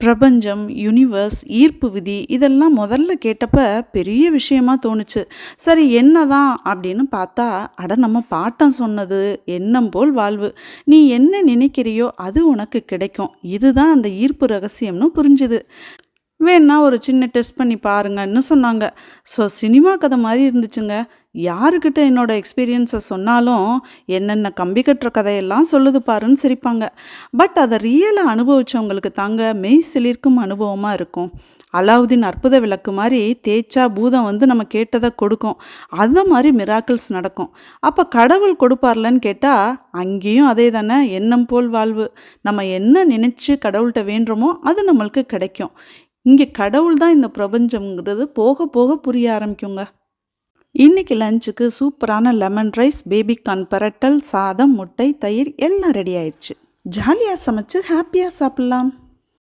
பிரபஞ்சம், யூனிவர்ஸ், ஈர்ப்பு விதி இதெல்லாம் முதல்ல கேட்டப்ப பெரிய விஷயமா தோணுச்சு. சரி என்னதான் அப்படின்னு பார்த்தா, அட நம்ம பாட்டன் சொன்னது, "எண்ணம் போல் வாழ்வு. நீ என்ன நினைக்கிறியோ அது உனக்கு கிடைக்கும்." இதுதான் அந்த ஈர்ப்பு ரகசியம்னு புரிஞ்சுது. வேணா ஒரு சின்ன டெஸ்ட் பண்ணி பாருங்கன்னு சொன்னாங்க. ஸோ சினிமா கதை மாதிரி இருந்துச்சுங்க. யாருக்கிட்ட என்னோட எக்ஸ்பீரியன்ஸை சொன்னாலும் என்னென்ன கம்பி கட்டுற கதையெல்லாம் சொல்லுது பாருன்னு சிரிப்பாங்க. பட் அதை ரியலாக அனுபவிச்சவங்களுக்கு தாங்க மெய் சிலிர்க்கும் அனுபவமாக இருக்கும். அலாவுதீன் அற்புத விளக்கு மாதிரி தேய்ச்சா பூதம் வந்து நம்ம கேட்டதை கொடுக்கும். அந்த மாதிரி மிராக்கிள்ஸ் நடக்கும். அப்போ கடவுள் கொடுப்பார்லன்னு கேட்டால் அங்கேயும் அதே தானே, எண்ணம் போல் வாழ்வு. நம்ம என்ன நினச்சி கடவுள்கிட்ட வேண்டுமோ அது நம்மளுக்கு கிடைக்கும். இங்கே கடவுள் தான் இந்த பிரபஞ்சம்ங்கிறது போக போக புரிய ஆரம்பிக்குங்க. இன்னைக்கு லஞ்சுக்கு சூப்பரான லெமன் ரைஸ், பேபிகார்ன் பிரட்டல், சாதம், முட்டை, தயிர் எல்லாம் ரெடி ஆயிடுச்சு. ஜாலியாக சமைச்சு ஹாப்பியாக சாப்பிட்லாம்.